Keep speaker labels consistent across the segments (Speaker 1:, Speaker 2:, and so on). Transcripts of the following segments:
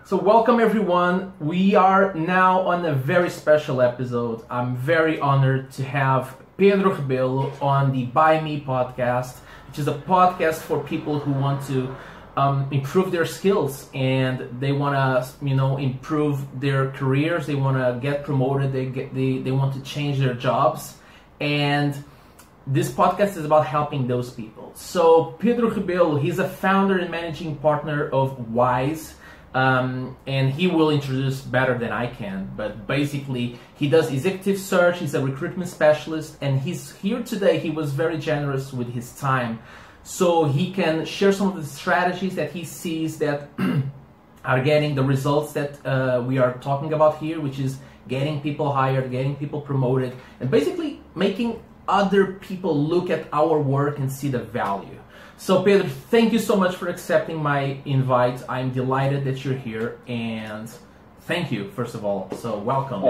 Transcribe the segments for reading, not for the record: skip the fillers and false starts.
Speaker 1: So welcome everyone. We are now on a very special episode. I'm very honored to have Pedro Rebelo on the By Me podcast, which is a podcast for people who want to improve their skills and they want to, improve their careers. They want to get promoted. They want to change their jobs, and this podcast is about helping those people. So Pedro Rebelo, he's a founder and managing partner of Wise. And he will introduce better than I can, but basically he does executive search. He's a recruitment specialist, and he's here today. He was very generous with his time, so he can share some of the strategies that he sees that are getting the results that we are talking about here, which is getting people hired, getting people promoted, and basically making other people look at our work and see the value. So Pedro, thank you so much for accepting my invite. I'm delighted that you're here, and thank you, first of all. So welcome.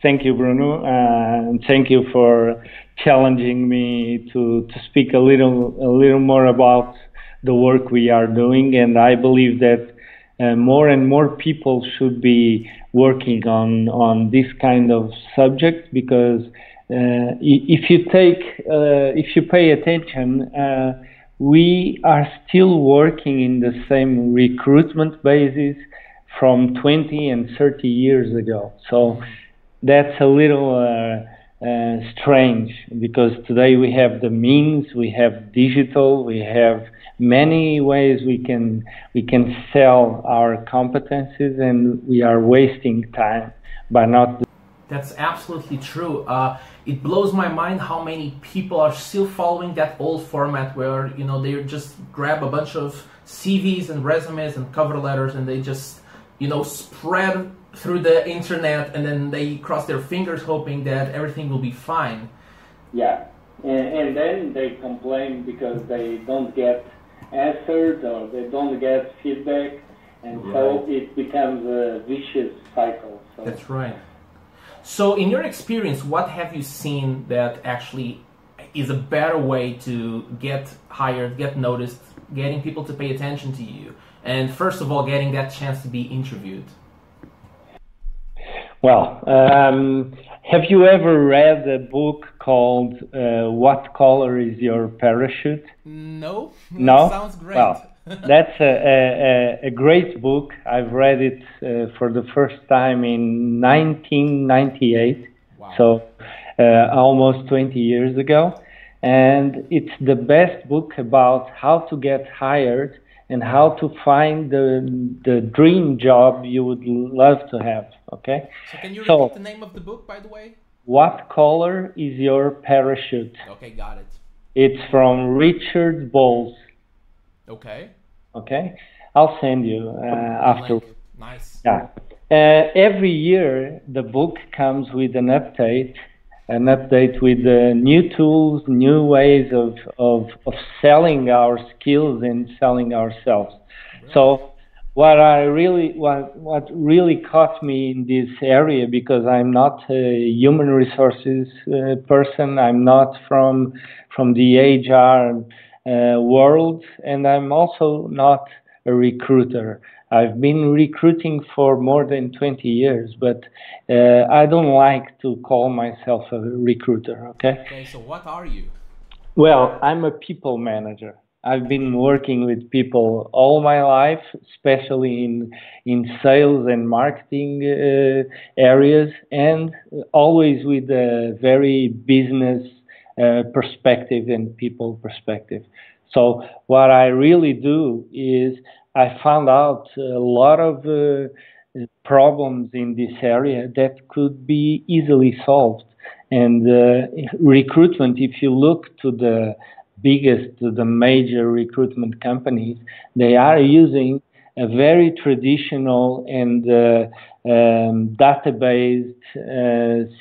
Speaker 2: Thank you, Bruno, and thank you for challenging me to speak a little more about the work we are doing. And I believe that more and more people should be working on this kind of subject, because if you pay attention, we are still working in the same recruitment basis from 20 and 30 years ago. So that's a little strange, because today we have the means, we have digital, we have many ways we can sell our competencies, and we are wasting time by not.
Speaker 1: That's absolutely true. It blows my mind how many people are still following that old format where, they just grab a bunch of CVs and resumes and cover letters and they just, spread through the internet, and then they cross their fingers hoping that everything will be fine.
Speaker 3: Yeah, and then they complain because they don't get answers or they don't get feedback, and so it becomes a vicious cycle. So.
Speaker 1: That's right. So in your experience, what have you seen that actually is a better way to get hired, get noticed, getting people to pay attention to you, and first of all, getting that chance to be interviewed?
Speaker 2: Well, have you ever read a book called What Color is Your Parachute?
Speaker 1: No?
Speaker 2: No?
Speaker 1: Sounds great.
Speaker 2: Well, that's a great book. I've read it for the first time in 1998,
Speaker 1: wow.
Speaker 2: So almost 20 years ago. And it's the best book about how to get hired and how to find the dream job you would love to have, okay?
Speaker 1: So can you repeat the name of the book, by the way?
Speaker 2: What Color is Your Parachute?
Speaker 1: Okay, got it.
Speaker 2: It's from Richard Bowles.
Speaker 1: Okay.
Speaker 2: Okay, I'll send you after.
Speaker 1: Nice.
Speaker 2: Yeah. Every year the book comes with an update with new tools, new ways of selling our skills and selling ourselves. Right. So what really caught me in this area, because I'm not a human resources person, I'm not from the HR world, and I'm also not a recruiter. I've been recruiting for more than 20 years, but I don't like to call myself a recruiter, okay?
Speaker 1: Okay, so what are you?
Speaker 2: Well, I'm a people manager. I've been working with people all my life, especially in sales and marketing areas, and always with a very business perspective and people perspective. So what I really do is I found out a lot of problems in this area that could be easily solved. And recruitment, if you look to the major recruitment companies, they are using a very traditional and database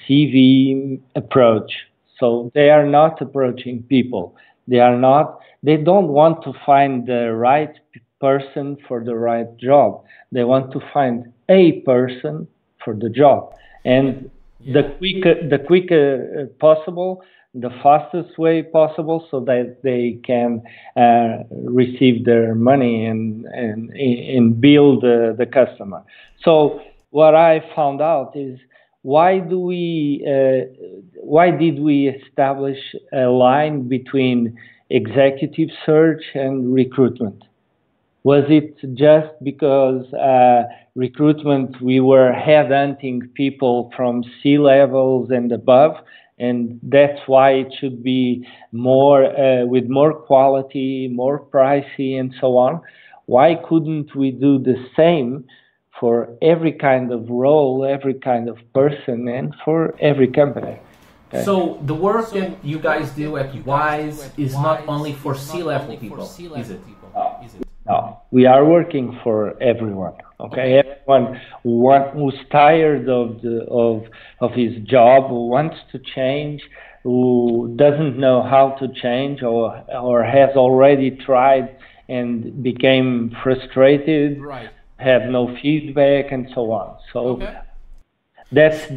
Speaker 2: CV approach. So they are not approaching people. They don't want to find the right person for the right job. They want to find a person for the job. And the quicker possible, the fastest way possible, so that they can receive their money and bill the customer. So what I found out is, why did we establish a line between executive search and recruitment? Was it just because recruitment, we were headhunting people from C-levels and above, and that's why it should be more with more quality, more pricey, and so on? Why couldn't we do the same for every kind of role, every kind of person, and for every company?
Speaker 1: Okay. So the work that you guys do at WISE is not only for C-level people, is it?
Speaker 2: No, we are working for everyone. Okay, everyone who's tired of his job, who wants to change, who doesn't know how to change, or has already tried and became frustrated, right, had no feedback, and so on. So that's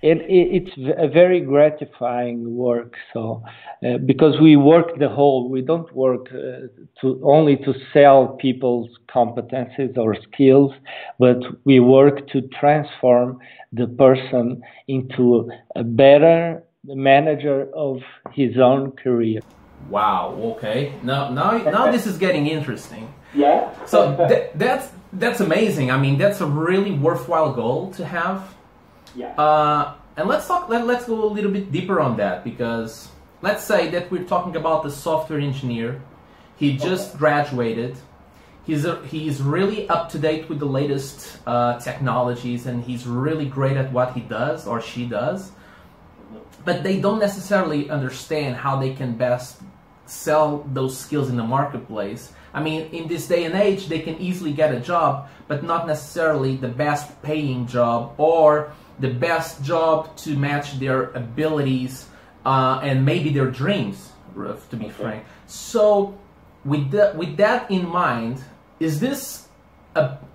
Speaker 2: it's a very gratifying work. So because we work the whole, we don't work only to sell people's competencies or skills, but we work to transform the person into a better manager of his own career.
Speaker 1: Wow. Okay. Now this is getting interesting.
Speaker 3: Yeah.
Speaker 1: So that's amazing. I mean, that's a really worthwhile goal to have.
Speaker 3: Yeah.
Speaker 1: And let's go a little bit deeper on that, because let's say that we're talking about the software engineer. He just graduated. He's really up to date with the latest technologies, and he's really great at what he does or she does. But they don't necessarily understand how they can best sell those skills in the marketplace. I mean, in this day and age, they can easily get a job, but not necessarily the best paying job or the best job to match their abilities and maybe their dreams, to be frank. So with that in mind, is this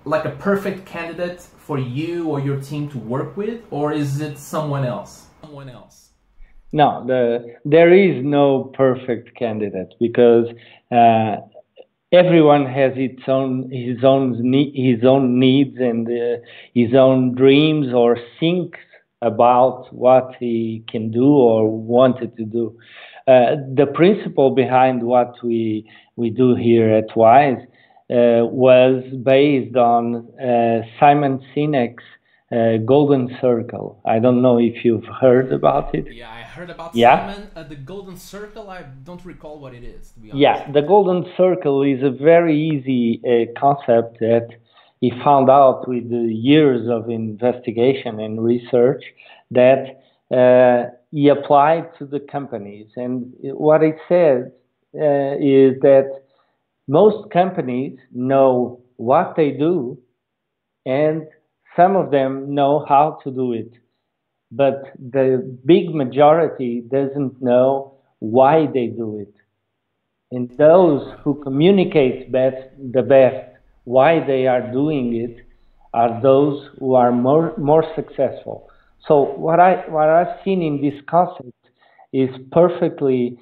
Speaker 1: like a perfect candidate for you or your team to work with, or is it someone else?
Speaker 2: No, there is no perfect candidate, because everyone has his own needs and his own dreams, or thinks about what he can do or wanted to do. The principle behind what we do here at WISE was based on Simon Sinek's Golden Circle. I don't know if you've heard about it.
Speaker 1: Yeah, I heard about Simon. The Golden Circle, I don't recall what it is, to be honest.
Speaker 2: Yeah, the Golden Circle is a very easy concept that he found out with the years of investigation and research, that he applied to the companies. And what it says is that most companies know what they do, and some of them know how to do it, but the big majority doesn't know why they do it. And those who communicate the best why they are doing it are those who are more successful. So what I've seen in this concept is perfectly,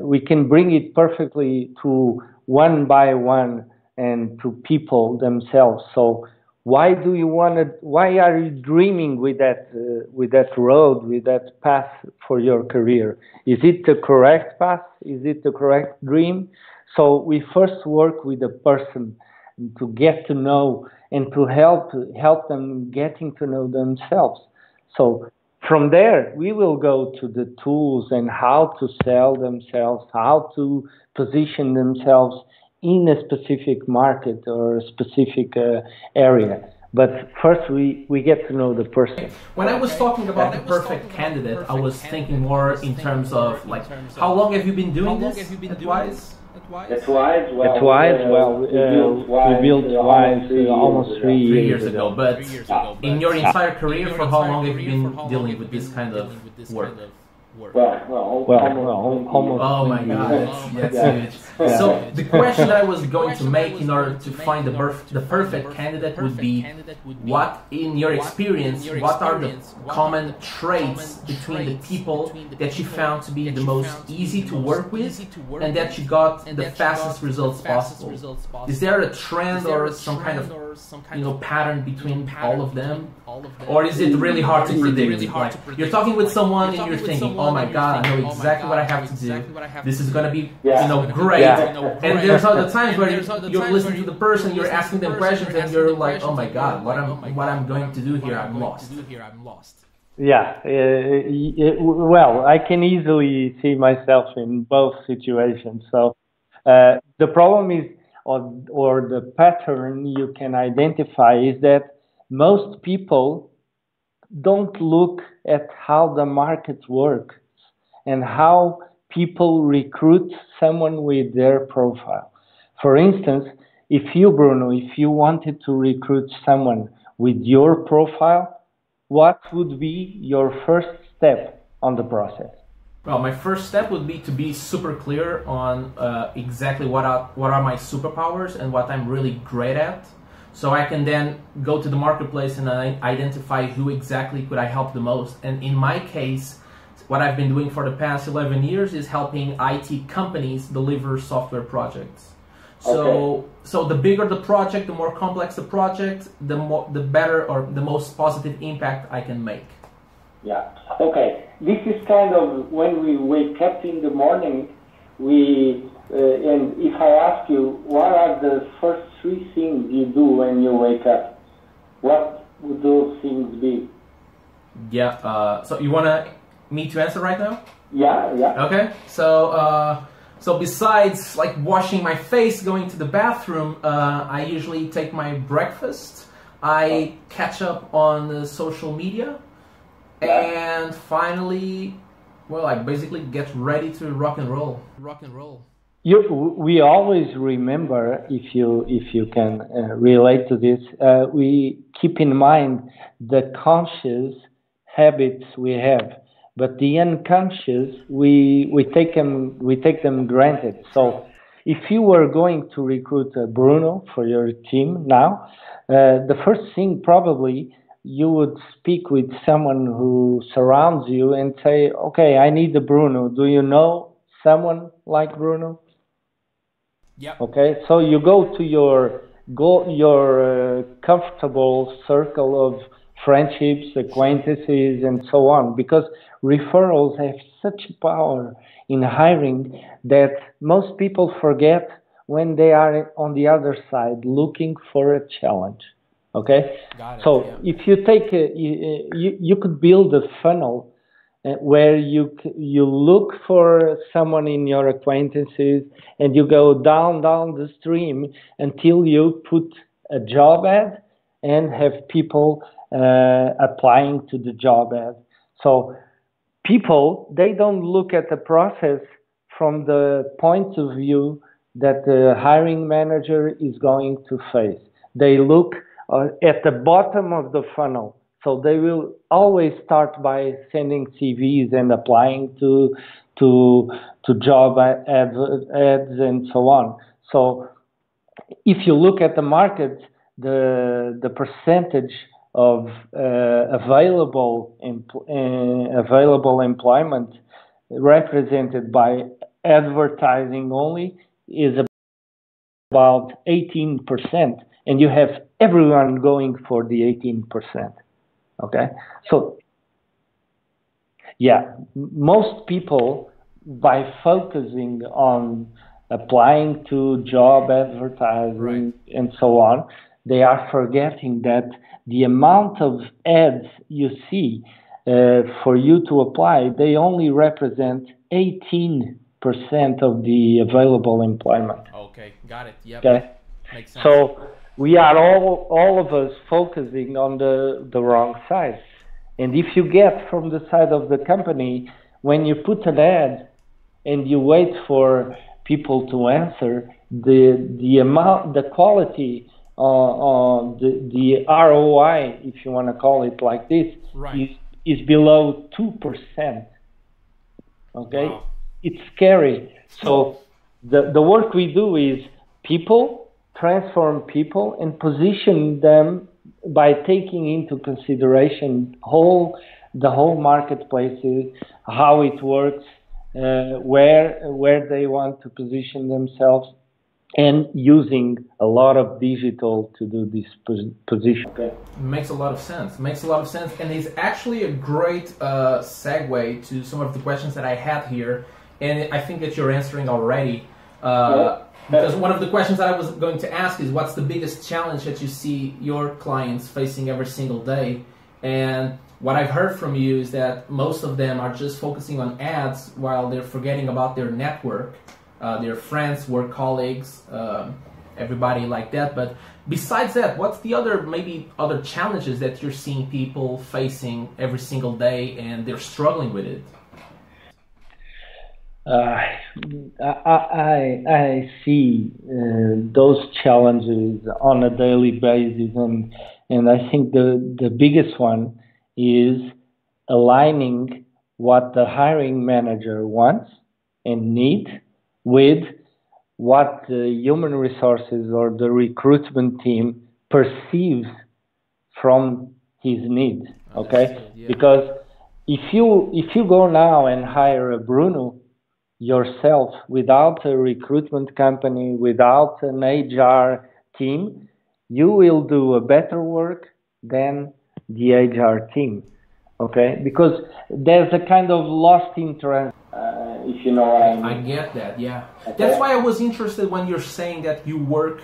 Speaker 2: we can bring it perfectly to one by one and to people themselves. So why are you dreaming with that road, with that path for your career? Is it the correct path? Is it the correct dream? So we first work with the person to get to know and to help them getting to know themselves. So from there, we will go to the tools and how to sell themselves, how to position themselves in a specific market or a specific area. But first, we get to know the person.
Speaker 1: When I was talking about the perfect candidate, I was thinking more in terms of, like, how long have you been doing this at WISE?
Speaker 3: At WISE,
Speaker 2: we built WISE almost 3 years ago.
Speaker 1: But in your entire career, for how long have you been dealing with this kind of work?
Speaker 2: Almost.
Speaker 1: Oh my God, that's huge. So the question I was going to make in order to find the perfect candidate would be, what, in your experience, what are the common traits between the people that you found to be the most easy to work with and that you got the fastest results possible? Is there a trend or some kind of pattern between all of them? Or is it really hard to predict? Like, you're talking with someone and you're thinking, oh my God, I know exactly what I have to do. This is going to be, great. And there's other times where you're listening to the person, you're asking them questions, and you're like, oh my God, what I'm going to do here? I'm lost.
Speaker 2: Yeah. Well, I can easily see myself in both situations. So the problem is, or the pattern you can identify is that most people don't look at how the market works and how people recruit someone with their profile. For instance, Bruno, if you wanted to recruit someone with your profile, what would be your first step on the process?
Speaker 1: Well, my first step would be to be super clear on exactly what are my superpowers and what I'm really great at. So I can then go to the marketplace and identify who exactly could I help the most. And in my case, what I've been doing for the past 11 years is helping IT companies deliver software projects. So the bigger the project, the more complex the project, the better or the most positive impact I can make.
Speaker 3: Yeah. Okay. This is kind of when we wake up in the morning, and if I ask you, what are the first 3 things you do when you wake up? What would those things be?
Speaker 1: Yeah. So you want me to answer right now?
Speaker 3: Yeah.
Speaker 1: Okay. So besides like washing my face, going to the bathroom, I usually take my breakfast. I catch up on social media. And finally, I basically get ready to rock and roll.
Speaker 2: We always remember, if you can relate to this, we keep in mind the conscious habits we have, but the unconscious we take them granted. So, if you were going to recruit Bruno for your team now, the first thing probably you would speak with someone who surrounds you and say, okay, I need a Bruno. Do you know someone like Bruno?
Speaker 1: Yeah.
Speaker 2: Okay, so you go to your comfortable circle of friendships, acquaintances, and so on, because referrals have such power in hiring that most people forget when they are on the other side looking for a challenge. Okay, so if you take you could build a funnel where you look for someone in your acquaintances and you go down the stream until you put a job ad and have people applying to the job ad. So people, they don't look at the process from the point of view that the hiring manager is going to face. They look at the bottom of the funnel. So they will always start by sending CVs and applying to job ads and so on. So if you look at the market, the percentage of available employment represented by advertising only is about 18%, and you have everyone going for the 18%. Okay, so yeah, most people, by focusing on applying to job advertising and so on, they are forgetting that the amount of ads you see for you to apply, they only represent 18% of the available employment.
Speaker 1: Okay, got it. Yep.
Speaker 2: Okay,
Speaker 1: makes sense.
Speaker 2: So we are all of us focusing on the wrong side. And if you get from the side of the company, when you put an ad and you wait for people to answer, the amount, the quality, the ROI, if you want to call it like this, is below 2%. Okay,
Speaker 1: Wow.
Speaker 2: it's scary. So the work we do is people, transform people, and position them by taking into consideration the whole marketplace, how it works, where they want to position themselves, and using a lot of digital to do this position.
Speaker 3: Okay.
Speaker 1: Makes a lot of sense. Makes a lot of sense, and it's actually a great segue to some of the questions that I had here, and I think that you're answering already. Because one of the questions that I was going to ask is, what's the biggest challenge that you see your clients facing every single day? And what I've heard from you is that most of them are just focusing on ads while they're forgetting about their network, their friends, work colleagues, everybody like that. But besides that, what's the maybe other challenges that you're seeing people facing every single day and they're struggling with it?
Speaker 2: I see those challenges on a daily basis, and I think the biggest one is aligning what the hiring manager wants and needs with what the human resources or the recruitment team perceives from his needs. Okay,
Speaker 1: Yeah.
Speaker 2: because if you go now and hire a Bruno yourself without a recruitment company, without an HR team, you will do a better work than the HR team. Okay, because there's a kind of lost interest.
Speaker 3: If you know what I mean.
Speaker 1: I get that, yeah.
Speaker 3: Okay.
Speaker 1: That's why I was interested when you're saying that you work,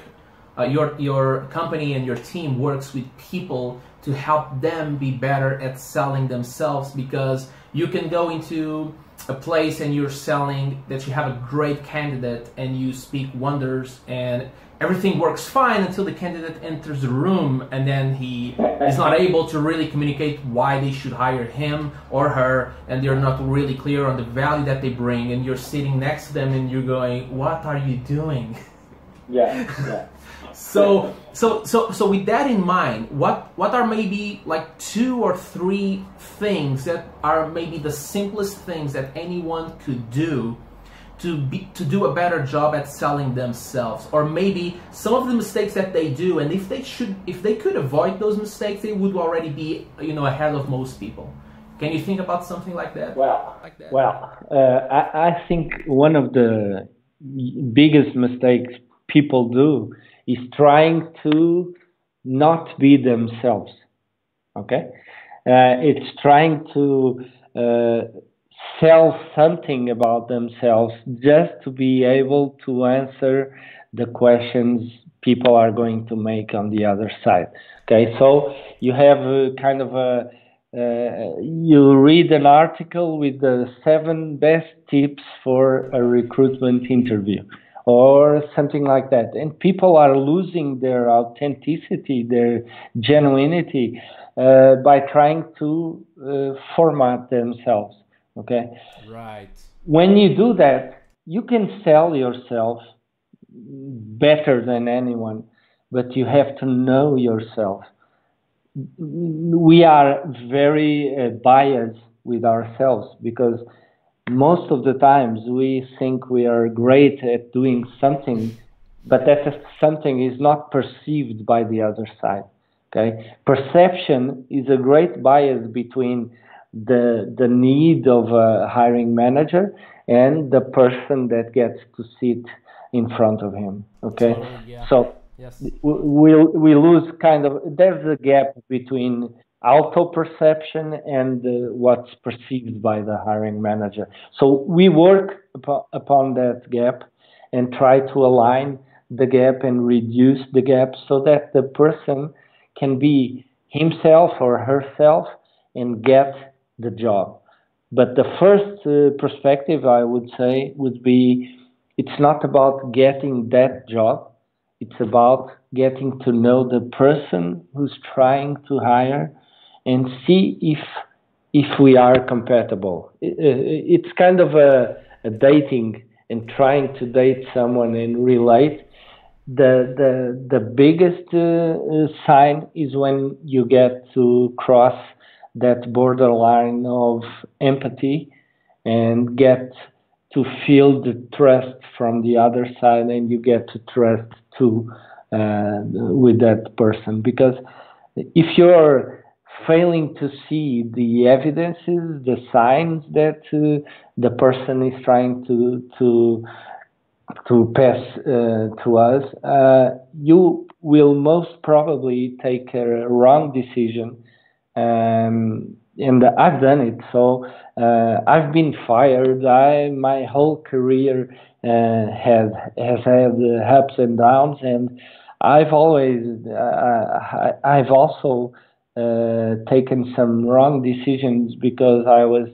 Speaker 1: your company and your team works with people to help them be better at selling themselves, because you can go into a place and you're selling that you have a great candidate and you speak wonders and everything works fine until the candidate enters the room, and then he is not able to really communicate why they should hire him or her, and they're not really clear on the value that they bring, and you're sitting next to them and you're going, what are you doing?
Speaker 3: Yeah.
Speaker 1: So with that in mind, what are maybe like 2 or 3 things that are maybe the simplest things that anyone could do to do a better job at selling themselves, or maybe some of the mistakes that they do, and if they could avoid those mistakes, they would already be ahead of most people. Can you think about something like that?
Speaker 2: I think one of the biggest mistakes people do is trying to not be themselves. Okay, it's trying to sell something about themselves just to be able to answer the questions people are going to make on the other side. Okay, so you have you read an article with the 7 best tips for a recruitment interview or something like that, and people are losing their authenticity, their genuinity by trying to format themselves. Okay.
Speaker 1: Right.
Speaker 2: When you do that, you can sell yourself better than anyone, but you have to know yourself. We are very biased with ourselves because most of the times we think we are great at doing something, but that something is not perceived by the other side. Okay, perception is a great bias between the need of a hiring manager and the person that gets to sit in front of him. Okay, so
Speaker 1: Yes.
Speaker 2: we lose there's a gap between auto perception and what's perceived by the hiring manager. So we work upon that gap and try to align the gap and reduce the gap so that the person can be himself or herself and get the job. But the first perspective I would say would be, it's not about getting that job. It's about getting to know the person who's trying to hire and see if we are compatible. It's kind of a dating and trying to date someone and relate. The biggest sign is when you get to cross that borderline of empathy and get to feel the trust from the other side, and you get to trust too with that person. Because if you're failing to see the evidences, the signs that the person is trying to pass to us, you will most probably take a wrong decision. And I've done it. So I've been fired. My whole career has had ups and downs, and I've also taken some wrong decisions because I was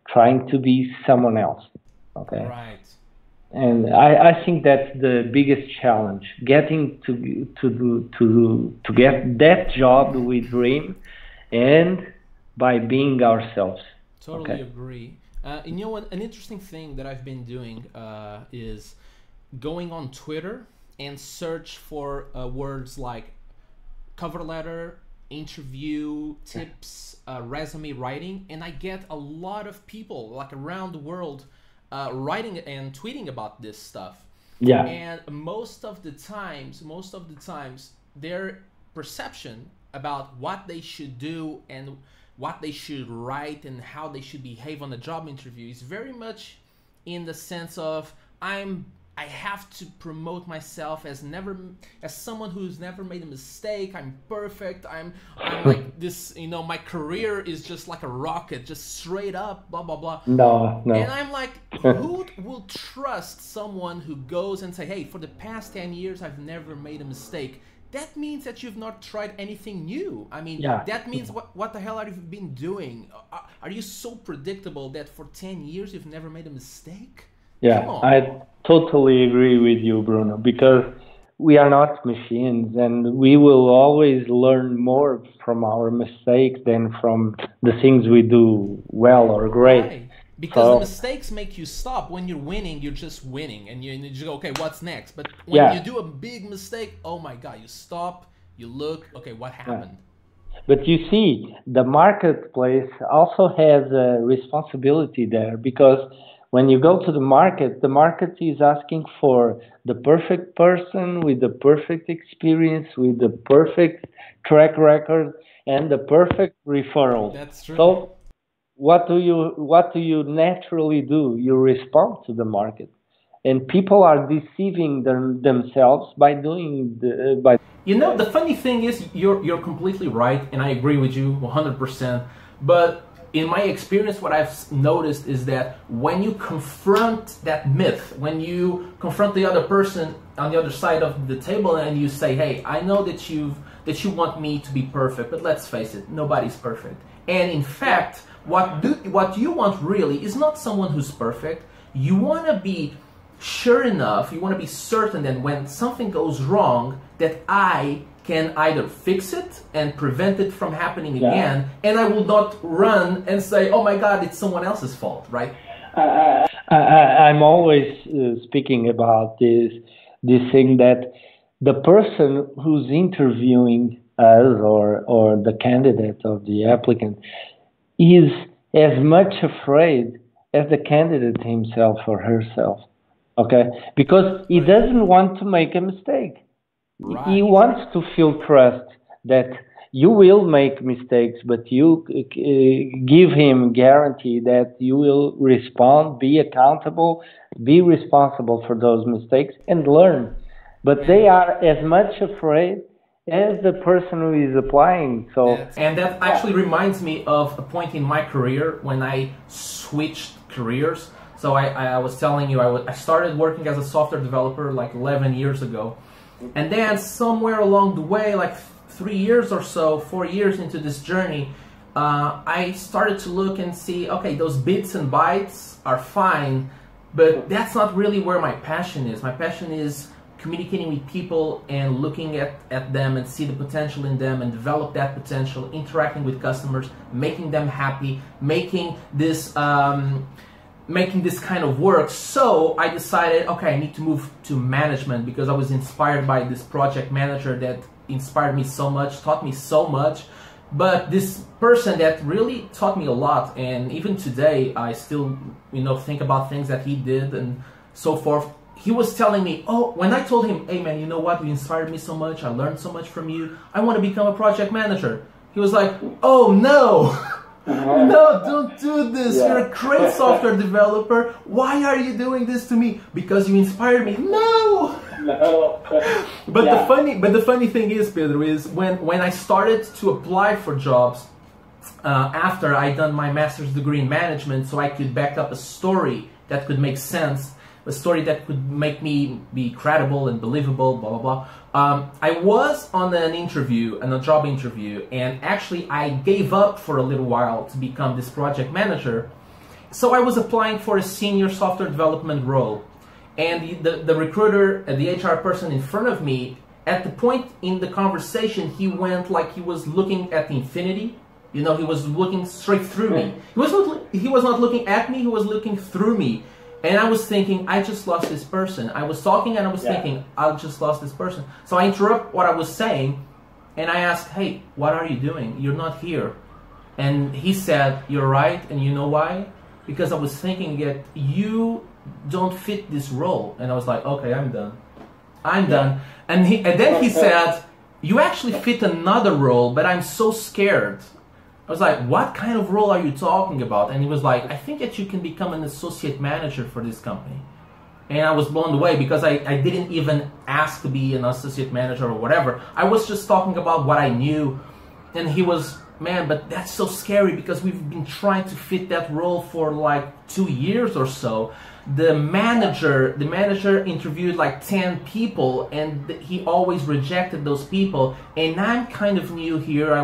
Speaker 2: trying to be someone else. Okay.
Speaker 1: Right.
Speaker 2: And I think that's the biggest challenge: getting to get that job we dream, and by being ourselves.
Speaker 1: Totally
Speaker 2: Okay.
Speaker 1: agree. And you know what? An interesting thing that I've been doing is going on Twitter and search for words like cover letter, interview, tips, resume writing, and I get a lot of people like around the world writing and tweeting about this stuff.
Speaker 2: Yeah.
Speaker 1: And most of the times, their perception about what they should do and what they should write and how they should behave on a job interview is very much in the sense of I have to promote myself as someone who's never made a mistake. I'm perfect. I'm like this, my career is just like a rocket, just straight up, blah blah blah.
Speaker 2: No.
Speaker 1: And I'm like, who will trust someone who goes and say, hey, for the past 10 years I've never made a mistake? That means that you've not tried anything new. I mean,
Speaker 2: Yeah.
Speaker 1: that means what the hell have you been doing? Are you so predictable that for 10 years you've never made a mistake?
Speaker 2: Yeah,
Speaker 1: Come on.
Speaker 2: I totally agree with you, Bruno, because we are not machines, and we will always learn more from our mistakes than from the things we do well or great.
Speaker 1: Right. Because the mistakes make you stop. When you're winning, you're just winning, and you go, okay, what's next? But when you do a big mistake, oh my God, you stop, you look, okay, what happened?
Speaker 2: Yeah. But you see, the marketplace also has a responsibility there, because when you go to the market is asking for the perfect person with the perfect experience, with the perfect track record, and the perfect referral.
Speaker 1: That's true.
Speaker 2: So what do you naturally do? You respond to the market, and people are deceiving themselves by doing by.
Speaker 1: The funny thing is, you're completely right, and I agree with you 100%. But in my experience, what I've noticed is that when you confront that myth, when you confront the other person on the other side of the table, and you say, "Hey, I know that you want me to be perfect, but let's face it, nobody's perfect." And in fact, what you want really is not someone who's perfect. You want to be sure enough, you want to be certain that when something goes wrong, that I can either fix it and prevent it from happening again, and I will not run and say, oh my God, it's someone else's fault, right?
Speaker 2: I'm always speaking about this thing that the person who's interviewing us or the candidate or the applicant is as much afraid as the candidate himself or herself, okay? Because he doesn't want to make a mistake. Right. He wants to feel trust that you will make mistakes, but you give him guarantee that you will respond, be accountable, be responsible for those mistakes, and learn. But they are as much afraid as the person who is applying.
Speaker 1: And that actually reminds me of a point in my career when I switched careers. So I was telling you, I started working as a software developer like 11 years ago. And then somewhere along the way, like 3 years or so, 4 years into this journey, I started to look and see, okay, those bits and bytes are fine, but that's not really where my passion is. My passion is communicating with people and looking at them and see the potential in them and develop that potential, interacting with customers, making them happy, making this kind of work. So I decided, okay, I need to move to management because I was inspired by this project manager that inspired me so much, taught me so much. But this person that really taught me a lot, and even today I still, think about things that he did and so forth. He was telling me, when I told him, hey man, you know what, you inspired me so much, I learned so much from you, I want to become a project manager. He was like, oh no, no, don't do this. Yeah. You're a great software developer. Why are you doing this to me? Because you inspired me. No. No. But the funny thing is, Pedro, is when I started to apply for jobs after I done my master's degree in management, so I could back up a story that could make sense, a story that could make me be credible and believable, blah, blah, blah. I was on a job interview, and actually I gave up for a little while to become this project manager. So I was applying for a senior software development role. And the recruiter, the HR person in front of me, at the point in the conversation, he went like he was looking at the infinity. He was looking straight through me. He was not looking at me, he was looking through me. And I was thinking, I just lost this person. I was talking and I was thinking, I just lost this person. So I interrupt what I was saying and I asked, hey, what are you doing? You're not here. And he said, you're right, and you know why? Because I was thinking that you don't fit this role. And I was like, okay, I'm done. I'm done. And then he said, you actually fit another role, but I'm so scared. I was like, what kind of role are you talking about? And he was like, I think that you can become an associate manager for this company. And I was blown away because I didn't even ask to be an associate manager or whatever. I was just talking about what I knew. And he was, man, but that's so scary because we've been trying to fit that role for like 2 years or so. The manager interviewed like 10 people and he always rejected those people. And I'm kind of new here.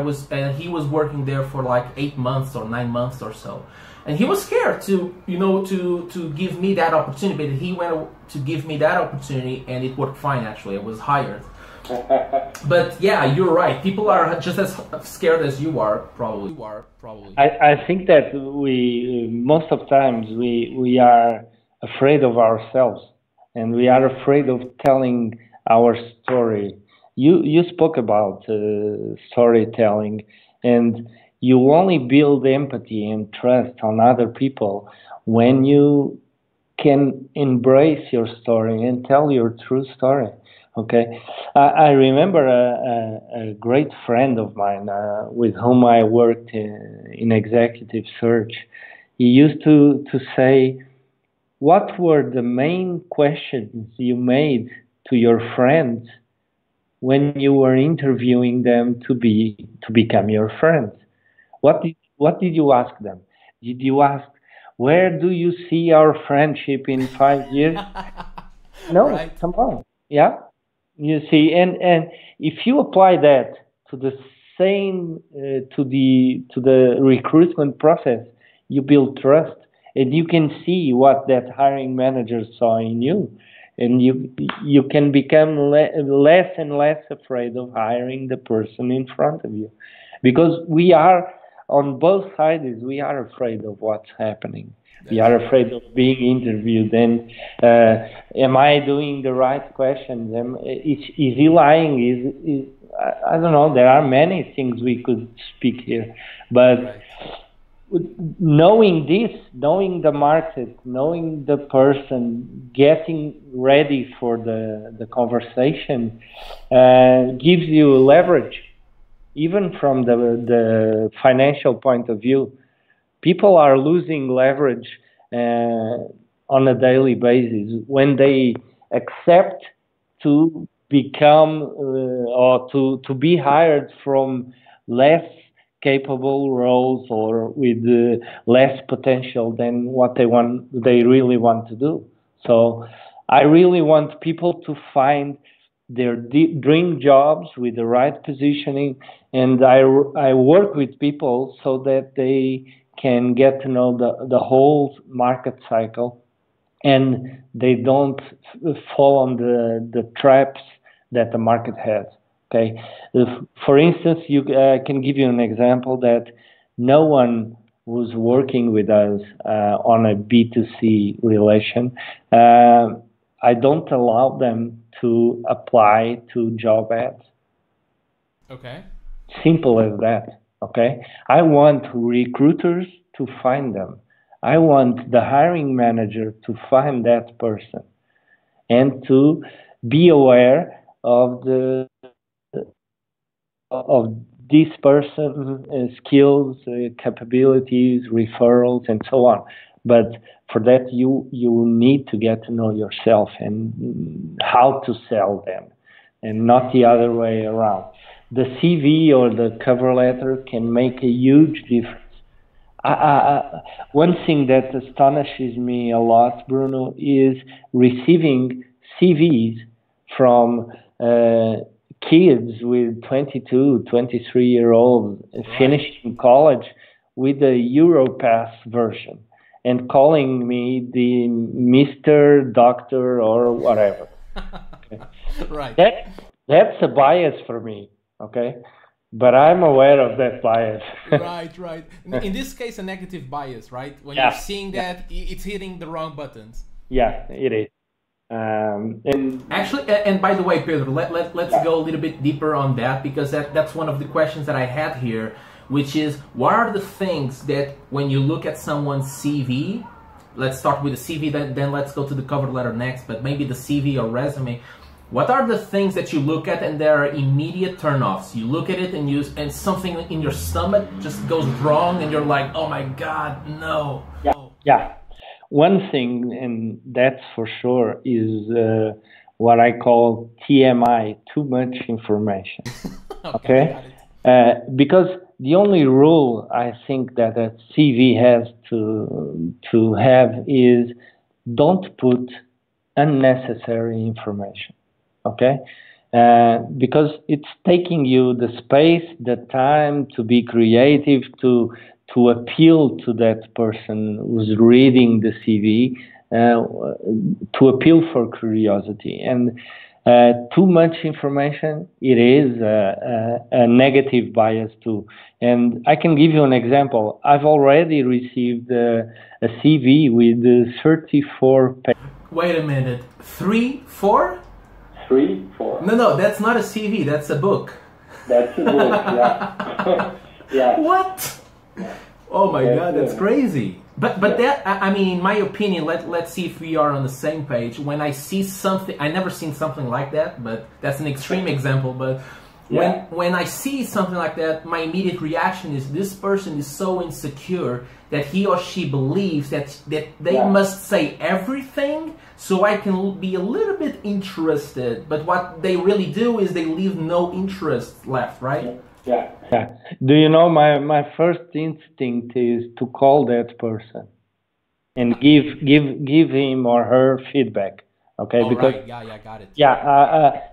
Speaker 1: He was working there for like 8 months or 9 months or so. And he was scared to give me that opportunity, but he went to give me that opportunity and it worked fine actually. I was hired. But yeah, you're right. People are just as scared as you are, probably.
Speaker 2: I think that most of times we are afraid of ourselves and we are afraid of telling our story. You spoke about storytelling, and you only build empathy and trust on other people when you can embrace your story and tell your true story. Okay, I remember a great friend of mine with whom I worked in executive search. He used to say, what were the main questions you made to your friends when you were interviewing them to become your friends? What did you ask them? Did you ask, where do you see our friendship in 5 years? No, right. Come on, yeah. You see, and if you apply that to the same to the recruitment process, you build trust, and you can see what that hiring manager saw in you, and you can become less and less afraid of hiring the person in front of you, because we are on both sides. We are afraid of what's happening. We are afraid of being interviewed, and am I doing the right questions? Is he lying? I don't know. There are many things we could speak here, but knowing this, knowing the market, knowing the person, getting ready for the conversation gives you leverage, even from the financial point of view. People are losing leverage on a daily basis when they accept to become or to be hired from less capable roles or with less potential than what they really want to do. So I really want people to find their dream jobs with the right positioning, and I work with people so that they can get to know the whole market cycle, and they don't fall on the traps that the market has. Okay, for instance, I can give you an example that no one who's working with us on a B2C relation, I don't allow them to apply to job ads.
Speaker 1: Okay.
Speaker 2: Simple as that. Okay, I want recruiters to find them. I want the hiring manager to find that person and to be aware of this person skills, capabilities, referrals, and so on. But for that, you need to get to know yourself and how to sell them, and not the other way around. The CV or the cover letter can make a huge difference. One thing that astonishes me a lot, Bruno, is receiving CVs from kids with 22, 23-year-olds finishing college with the Europass version and calling me the Mr. Doctor or whatever. Okay.
Speaker 1: Right.
Speaker 2: That's a bias for me, okay? But I'm aware of that bias.
Speaker 1: Right. In this case, a negative bias, right? When you're seeing that, it's hitting the wrong buttons.
Speaker 2: Yeah, it is. And
Speaker 1: actually, and by the way, Pedro, let's go a little bit deeper on that, because that's one of the questions that I had here, which is, what are the things that when you look at someone's CV, let's start with the CV, then let's go to the cover letter next, but maybe the CV or resume, what are the things that you look at and there are immediate turnoffs? You look at it and something in your stomach just goes wrong and you're like, oh my God, no.
Speaker 2: Yeah. One thing, and that's for sure, is what I call TMI, too much information. Okay? Because the only rule I think that a CV has to have is don't put unnecessary information. Okay? Because it's taking you the space, the time to be creative, to appeal to that person who's reading the CV, to appeal for curiosity. And too much information, it is a negative bias too. And I can give you an example. I've already received a CV with 34 pages.
Speaker 1: Wait a minute. 3, 4?
Speaker 3: 3, 4.
Speaker 1: No, that's not a CV. That's a book.
Speaker 3: That's a book, yeah. Yeah.
Speaker 1: What? Oh my God, that's crazy. But that, I mean, in my opinion, let's see if we are on the same page. When I see something, I never seen something like that, but that's an extreme example. But when I see something like that, my immediate reaction is, this person is so insecure that he or she believes that they must say everything so I can be a little bit interested. But what they really do is they leave no interest left, right?
Speaker 3: Yeah.
Speaker 2: Do you know, my first instinct is to call that person and give him or her feedback. Okay, because
Speaker 1: got it.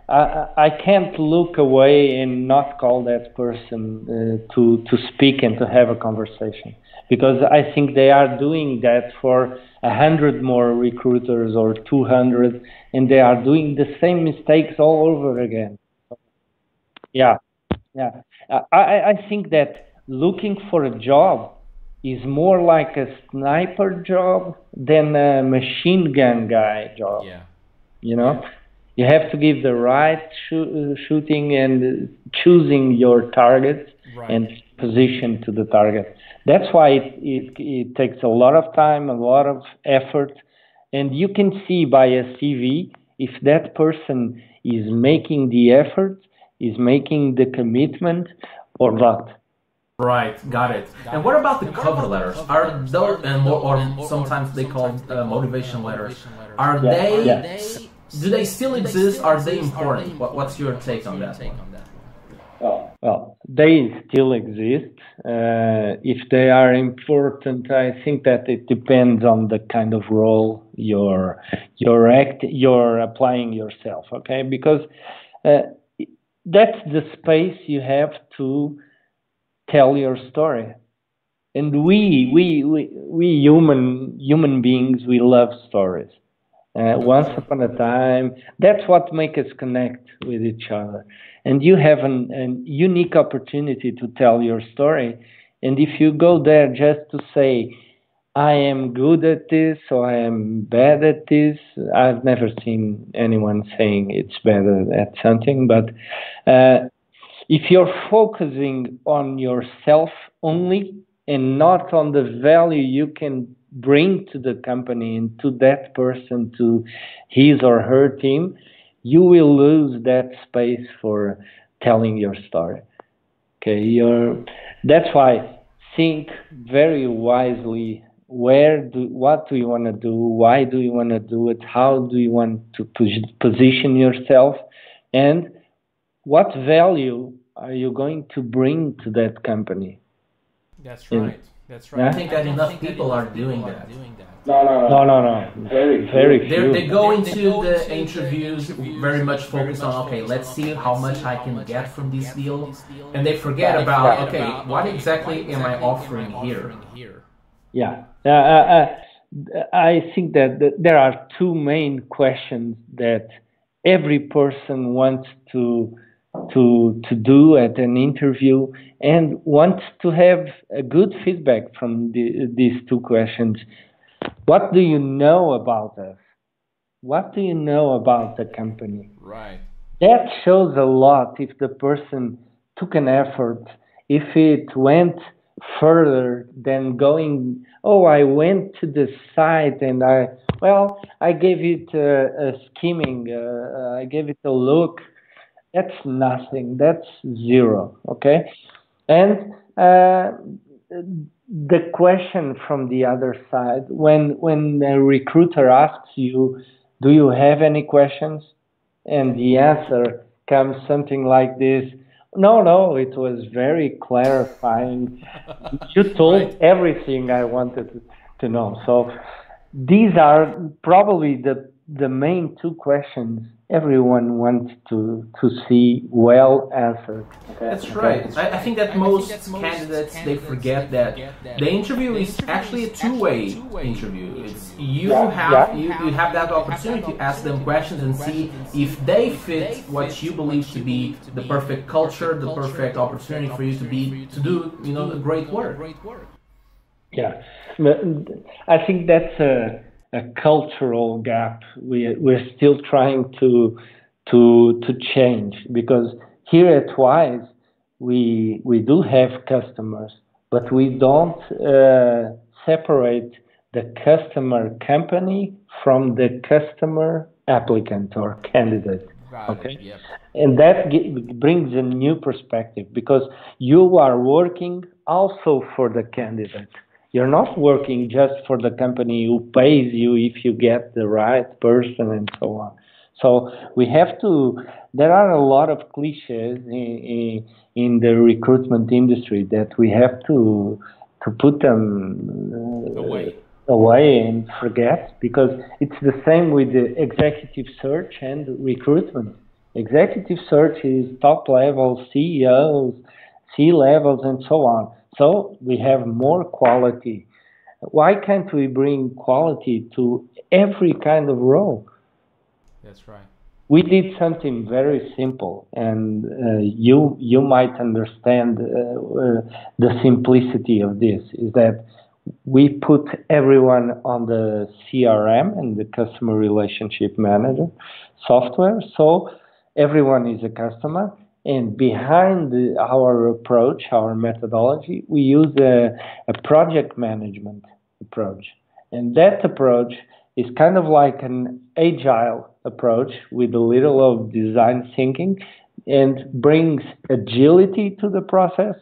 Speaker 2: I can't look away and not call that person to speak and to have a conversation, because I think they are doing that for 100 more recruiters or 200, and they are doing the same mistakes all over again. Yeah. I think that looking for a job is more like a sniper job than a machine gun guy job.
Speaker 1: Yeah.
Speaker 2: You know, you have to give the right shooting and choosing your target and position to the target. That's why it takes a lot of time, a lot of effort, and you can see by a CV if that person is making the effort, is making the commitment or not.
Speaker 1: Right, got it. And what about the cover letters? Are those, or sometimes they call motivation letters? Are they? Do they still exist? Are they important? What's your take on that?
Speaker 2: Well, they still exist. If they are important, I think that it depends on the kind of role you're applying yourself. Okay, because that's the space you have to tell your story. And we human beings, we love stories. Once upon a time, that's what makes us connect with each other. And you have an unique opportunity to tell your story. And if you go there just to say, I am good at this or I am bad at this, I've never seen anyone saying it's better at something, but if you're focusing on yourself only and not on the value you can bring to the company and to that person, to his or her team, you will lose that space for telling your story. Okay, that's why think very wisely. What do you want to do? Why do you want to do it? How do you want to position yourself? And what value are you going to bring to that company?
Speaker 1: That's right. That's right. I think that enough people are doing that.
Speaker 2: No. Very few.
Speaker 1: They go into the interviews very much focused on, okay, let's see how much I can get from this deal. And they forget about, okay, what exactly am I offering here?
Speaker 2: Yeah. I think that there are two main questions that every person wants to do at an interview and wants to have a good feedback from these two questions. What do you know about us? What do you know about the company?
Speaker 1: Right.
Speaker 2: That shows a lot if the person took an effort, if it went further than going, I went to the site and I gave it a skimming, I gave it a look. That's nothing. That's zero. Okay. And the question from the other side, when a recruiter asks you, do you have any questions? And the answer comes something like this. No, it was very clarifying. You told everything I wanted to know. So these are probably the main two questions everyone wants to see well answered.
Speaker 1: That's right. I think that most candidates, they forget that the interview is actually a two-way interview. It's you have that opportunity to ask them questions and see if they fit what you believe to be the perfect culture, the perfect opportunity for you to do great work.
Speaker 2: Yeah, I think that's a cultural gap we're still trying to change, because here at Wise we do have customers, but we don't separate the customer company from the customer applicant or candidate. Okay, yes. And that brings a new perspective, because you are working also for the candidate. You're not working just for the company who pays you if you get the right person and so on. So we have to, there are a lot of cliches in the recruitment industry that we have to put them away and forget, because it's the same with the executive search and recruitment. Executive search is top level, CEOs, C-levels and so on. So we have more quality. Why can't we bring quality to every kind of role?
Speaker 1: That's right.
Speaker 2: We did something very simple, and you might understand the simplicity of this, is that we put everyone on the CRM and the customer relationship manager software, so everyone is a customer. And behind our approach, our methodology, we use a project management approach. And that approach is kind of like an agile approach with a little of design thinking, and brings agility to the process,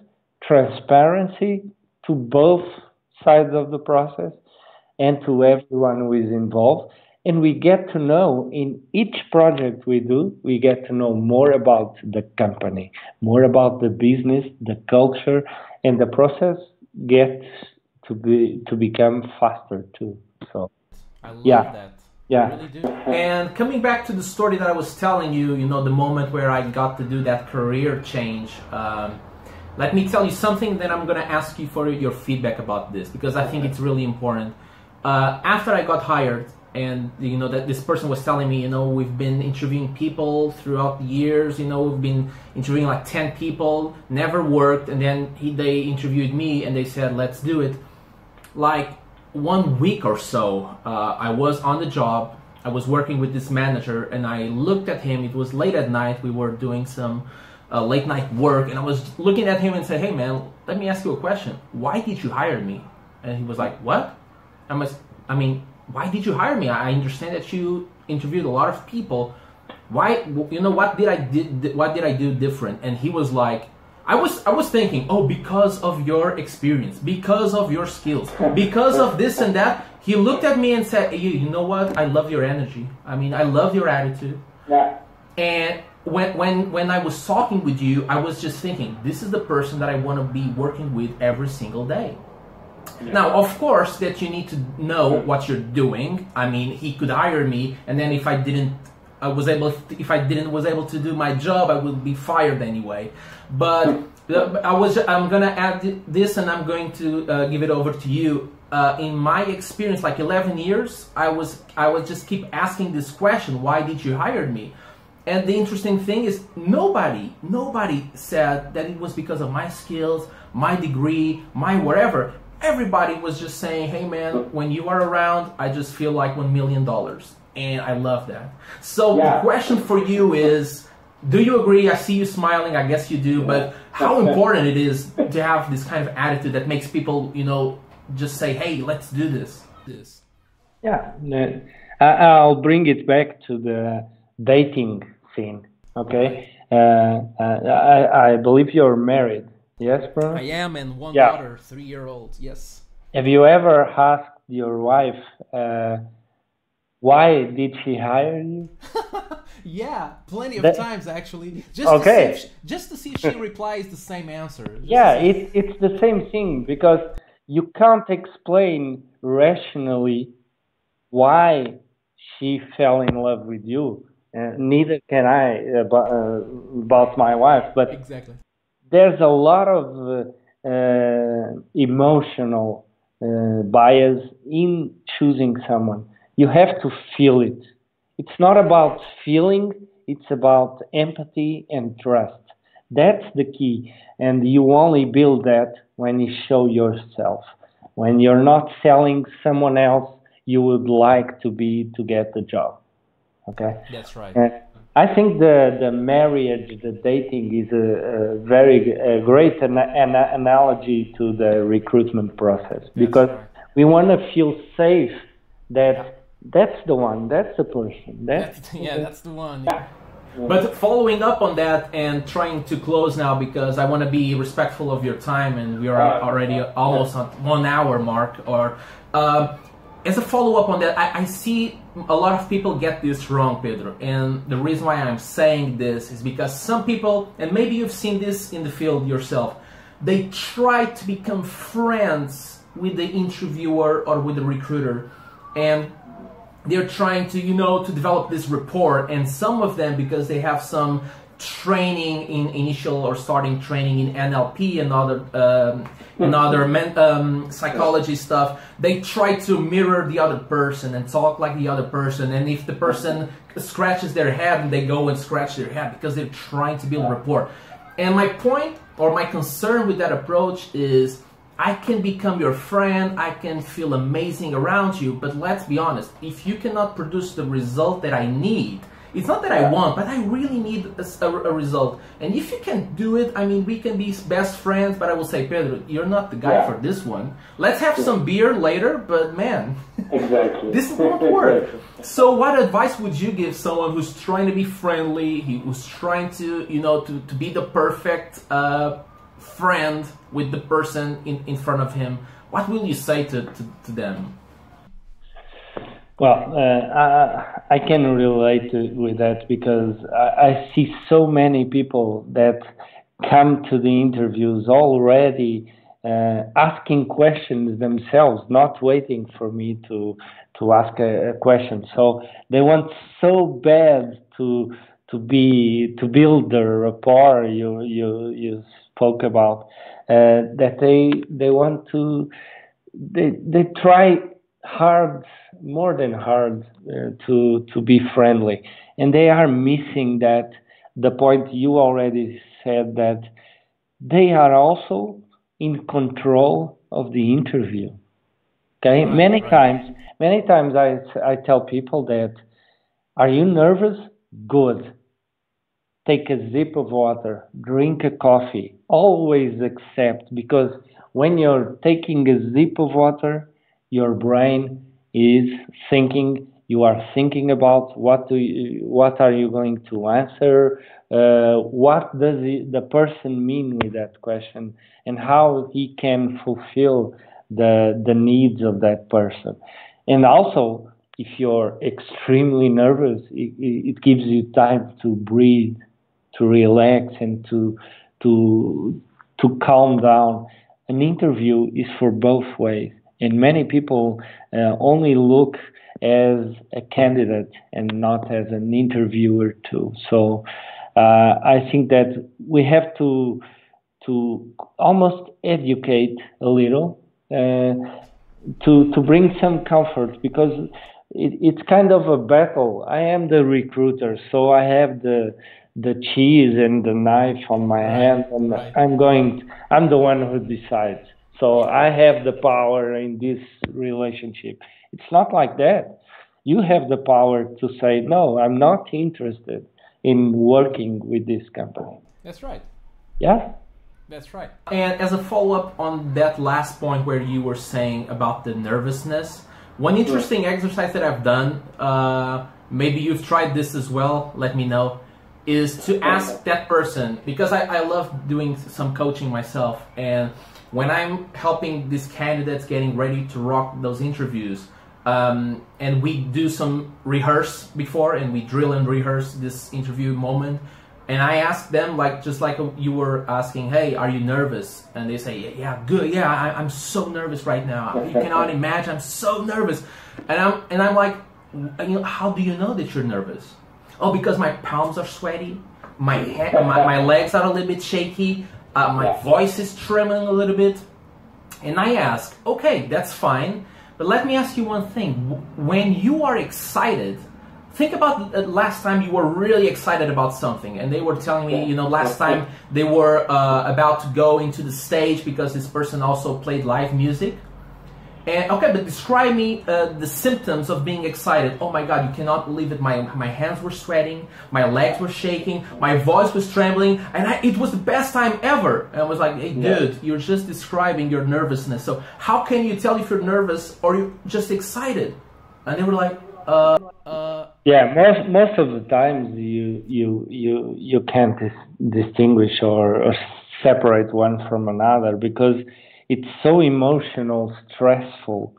Speaker 2: transparency to both sides of the process, and to everyone who is involved. And we get to know, in each project we do, we get to know more about the company, more about the business, the culture, and the process gets to become faster too. So
Speaker 1: I love that. Yeah. I really do. And coming back to the story that I was telling you, the moment where I got to do that career change, let me tell you something, then I'm going to ask you for your feedback about this, because I think it's really important. After I got hired, and that this person was telling me, we've been interviewing people throughout the years, we've been interviewing like 10 people, never worked, and then they interviewed me and they said, let's do it. Like 1 week or so, I was on the job, I was working with this manager, and I looked at him. It was late at night, we were doing some late night work, and I was looking at him and said, "Hey man, let me ask you a question. Why did you hire me?" And he was like, "What?" I mean, why did you hire me? I understand that you interviewed a lot of people. Why? You know, what did I do different? And he was like, I was thinking, oh, because of your experience, because of your skills, because of this and that. He looked at me and said, you know what? I love your energy. I mean, I love your attitude.
Speaker 3: Yeah.
Speaker 1: And when I was talking with you, I was just thinking, this is the person that I want to be working with every single day. Yeah. Now, of course, that you need to know what you're doing. I mean, he could hire me, and then if I was able to do my job, I would be fired anyway. But I'm gonna add this, and I'm going to give it over to you. In my experience, like 11 years, I was just keep asking this question: why did you hire me? And the interesting thing is, nobody said that it was because of my skills, my degree, my whatever. Everybody was just saying, hey man, when you are around, I just feel like $1 million. And I love that. So the question for you is, do you agree? I see you smiling, I guess you do, but how important it is to have this kind of attitude that makes people, you know, just say, hey, let's do this.
Speaker 2: Yeah, I'll bring it back to the dating scene, okay? I believe you're married. Yes, bro?
Speaker 1: I am, and one daughter, 3-year-old, yes.
Speaker 2: Have you ever asked your wife, why did she hire you?
Speaker 1: Yeah, plenty of times actually. Just to see if she replies the same answer.
Speaker 2: It's the same thing, because you can't explain rationally why she fell in love with you. Neither can I about my wife, but
Speaker 1: exactly.
Speaker 2: There's a lot of emotional bias in choosing someone. You have to feel it. It's not about feeling, it's about empathy and trust. That's the key. And you only build that when you show yourself. When you're not selling someone else you would like to be to get the job. Okay?
Speaker 1: That's right.
Speaker 2: I think the marriage, the dating is a very great analogy to the recruitment process, because we want to feel safe that that's the one, that's the person.
Speaker 1: That's the one. Yeah. But following up on that and trying to close now, because I want to be respectful of your time, and we are already almost on 1 hour mark. As a follow-up on that, I see a lot of people get this wrong, Pedro. And the reason why I'm saying this is because some people, and maybe you've seen this in the field yourself, they try to become friends with the interviewer or with the recruiter. And they're trying to, to develop this rapport. And some of them, because they have some training in initial or starting training in NLP and other psychology stuff, they try to mirror the other person and talk like the other person. And if the person scratches their head, they go and scratch their head because they're trying to build rapport. And my point or my concern with that approach is, I can become your friend, I can feel amazing around you, but let's be honest, if you cannot produce the result that I need, it's not that I want, but I really need a result. And if you can do it, I mean, we can be best friends, but I will say, Pedro, you're not the guy for this one. Let's have some beer later, but man, this won't work. So what advice would you give someone who's trying to be friendly, who's trying to, to be the perfect friend with the person in front of him? What will you say to them?
Speaker 2: Well, I can relate with that, because I see so many people that come to the interviews already asking questions themselves, not waiting for me to ask a question. So they want so bad to build the rapport you spoke about, that they want to they try hard, more than hard, to be friendly, and they are missing that the point you already said, that they are also in control of the interview. Okay, many times I tell people that, are you nervous? Good. take a sip of water, drink a coffee, always accept, because when you're taking a sip of water, your brain is thinking, you are thinking about what are you going to answer, what does the person mean with that question, and how he can fulfill the needs of that person. And also, if you're extremely nervous, it gives you time to breathe, to relax, and to calm down. An interview is for both ways, and many people only look as a candidate and not as an interviewer too. So I think that we have to almost educate a little to bring some comfort, because it's kind of a battle. I am the recruiter, so I have the cheese and the knife on my hand, and I'm the one who decides. So I have the power in this relationship. It's not like that. You have the power to say, no, I'm not interested in working with this company.
Speaker 1: That's right.
Speaker 2: Yeah?
Speaker 1: That's right. And as a follow-up on that last point where you were saying about the nervousness, one interesting exercise that I've done, maybe you've tried this as well, let me know, is to ask that person, because I love doing some coaching myself, and when I'm helping these candidates getting ready to rock those interviews, and we do some rehearse before, and we drill and rehearse this interview moment, and I ask them, like just like you were asking, hey, are you nervous? And they say, yeah, good, yeah, I'm so nervous right now. You cannot imagine, I'm so nervous. And I'm like, how do you know that you're nervous? Oh, because my palms are sweaty, my legs are a little bit shaky, my voice is trembling a little bit. And I ask, okay, that's fine, but let me ask you one thing. When you are excited, think about the last time you were really excited about something, and they were telling me, last time they were about to go into the stage because this person also played live music. And okay, but describe me the symptoms of being excited. Oh my God, you cannot believe it. My hands were sweating, my legs were shaking, my voice was trembling, and it was the best time ever. And I was like, hey, dude, you're just describing your nervousness. So how can you tell if you're nervous or you're just excited? And they were like,
Speaker 2: yeah, most of the times you can't distinguish or separate one from another, because it's so emotional, stressful.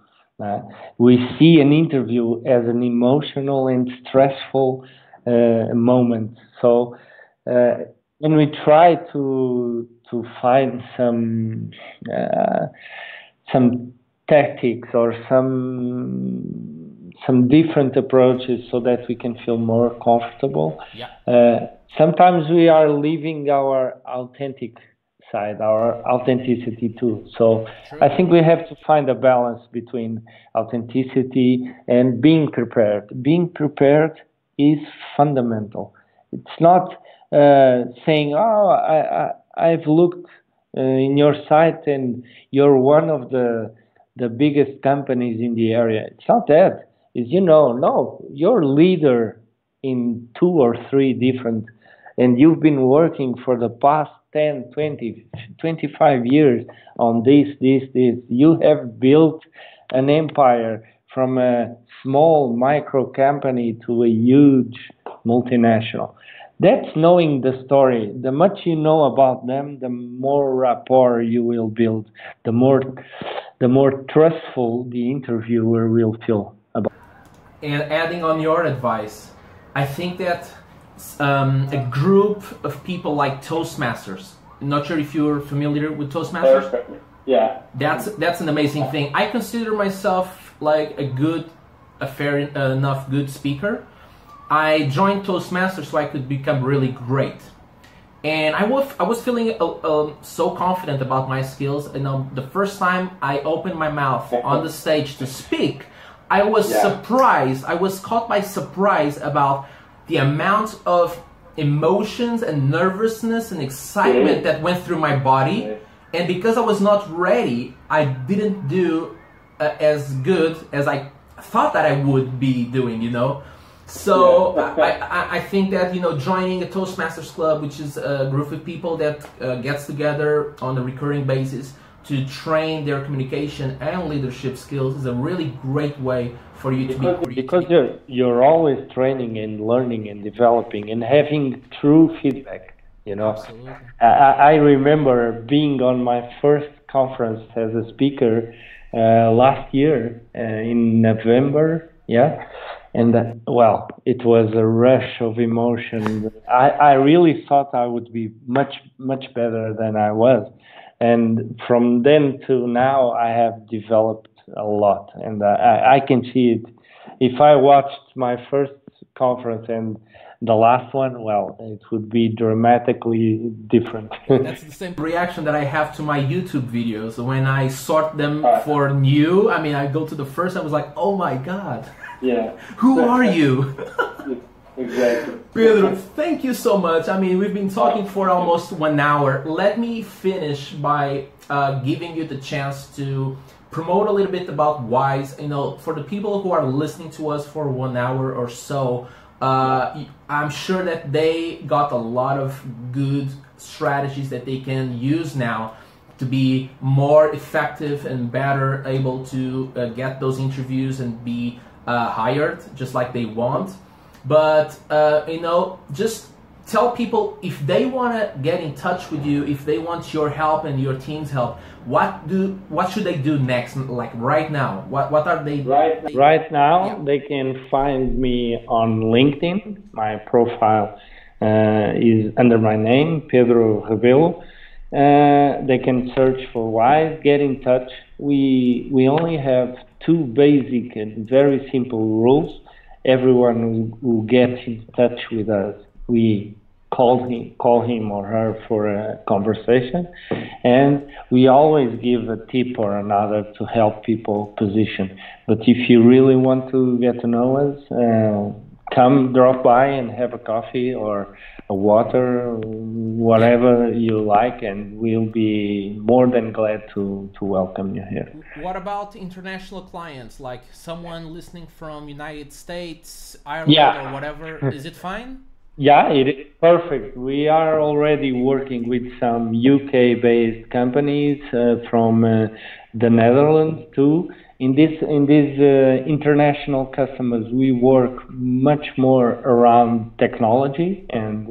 Speaker 2: We see an interview as an emotional and stressful moment. So when we try to find some tactics or some different approaches so that we can feel more comfortable. Sometimes we are leaving our authentic side, our authenticity too. So I think we have to find a balance between authenticity and being prepared. Being prepared is fundamental. It's not saying, oh, I've looked in your site and you're one of the biggest companies in the area. It's not that. It's, no, you're leader in 2 or 3 different, and you've been working for the past 10, 20, 25 years on this. You have built an empire from a small micro company to a huge multinational. That's knowing the story. The much you know about them, the more rapport you will build, the more trustful the interviewer will feel about.
Speaker 1: And adding on your advice, I think that a group of people like Toastmasters, I'm not sure if you're familiar with Toastmasters.
Speaker 3: Yeah.
Speaker 1: That's an amazing thing. I consider myself like a fair enough good speaker. I joined Toastmasters so I could become really great. And I was feeling so confident about my skills. The first time I opened my mouth on the stage to speak, I was surprised. I was caught by surprise about the amount of emotions and nervousness and excitement that went through my body. And because I was not ready, I didn't do as good as I thought that I would be doing, So I think that, you know, joining a Toastmasters club, which is a group of people that gets together on a recurring basis to train their communication and leadership skills, is a really great way for you to be.
Speaker 2: Because you're always training and learning and developing and having true feedback. You know,
Speaker 1: Absolutely.
Speaker 2: I remember being on my first conference as a speaker last year in November. Yeah. And well, it was a rush of emotion. I really thought I would be much better than I was. And from then to now, I have developed a lot. And I can see it. If I watched my first conference and the last one, well, it would be dramatically different.
Speaker 1: That's the same reaction that I have to my YouTube videos. When I sort them for new, I mean, I go to the first, I was like, oh my God.
Speaker 3: Yeah.
Speaker 1: Who are you?
Speaker 3: Exactly.
Speaker 1: Pedro, thank you so much. I mean, we've been talking for almost 1 hour. Let me finish by giving you the chance to promote a little bit about WISE. You know, for the people who are listening to us for 1 hour or so, I'm sure that they got a lot of good strategies that they can use now to be more effective and better able to get those interviews and be hired just like they want. But you know, just tell people, if they want to get in touch with you, if they want your help and your team's help, what should they do next? Like right now, what are they?
Speaker 2: Right now, they can find me on LinkedIn. My profile is under my name, Pedro Rebelo. They can search for WISE, get in touch. We only have 2 basic and very simple rules. Everyone who gets in touch with us, we call him or her for a conversation, and we always give a tip or another to help people position. But if you really want to get to know us, come drop by and have a coffee or a water, whatever you like, and we'll be more than glad to welcome you here.
Speaker 1: What about international clients, like someone listening from United States, Ireland, or whatever? Is it fine?
Speaker 2: Yeah, it is perfect. We are already working with some UK-based companies from the Netherlands too. In these international customers, we work much more around technology and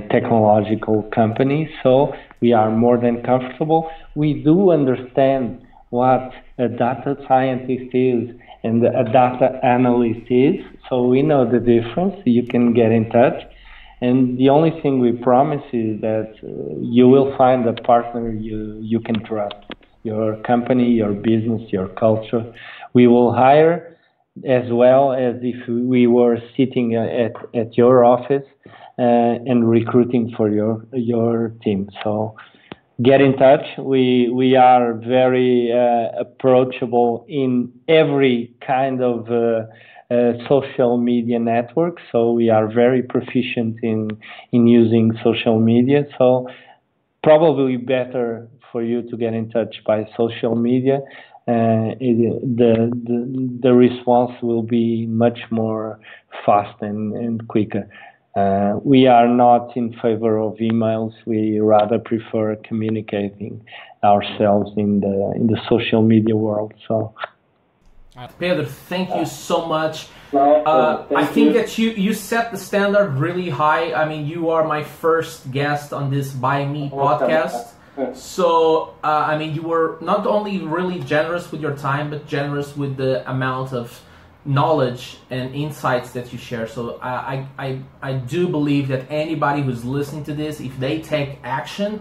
Speaker 2: technological companies, so we are more than comfortable. We do understand what a data scientist is and a data analyst is, so we know the difference. You can get in touch, and the only thing we promise is that you will find a partner you can trust. Your company, your business, your culture. We will hire as well as if we were sitting at your office and recruiting for your team. So get in touch. We are very approachable in every kind of social media network. So we are very proficient in using social media. So probably better for you to get in touch by social media. The response will be much more fast and quicker. We are not in favor of emails. We rather prefer communicating ourselves in the social media world. So,
Speaker 1: Pedro, thank you so much. I think that you set the standard really high. I mean, you are my first guest on this By Me podcast. So, I mean, you were not only really generous with your time, but generous with the amount of knowledge and insights that you share. So I do believe that anybody who's listening to this, if they take action,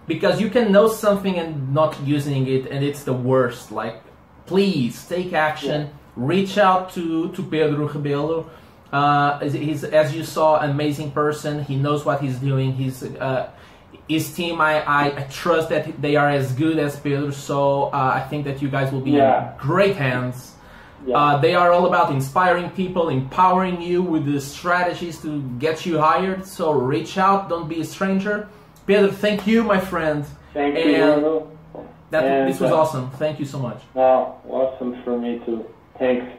Speaker 1: because you can know something and not using it, and it's the worst. Like, please take action. Reach out to Pedro Rebelo. He's, as you saw, an amazing person. He knows what he's doing. His team, I trust that they are as good as Pedro, so I think that you guys will be in great hands. They are all about inspiring people, empowering you with the strategies to get you hired, so reach out, don't be a stranger. Pedro, thank you, my friend.
Speaker 3: Thank you.
Speaker 1: This was awesome. Thank you so much.
Speaker 3: Wow, awesome for me too. Thanks.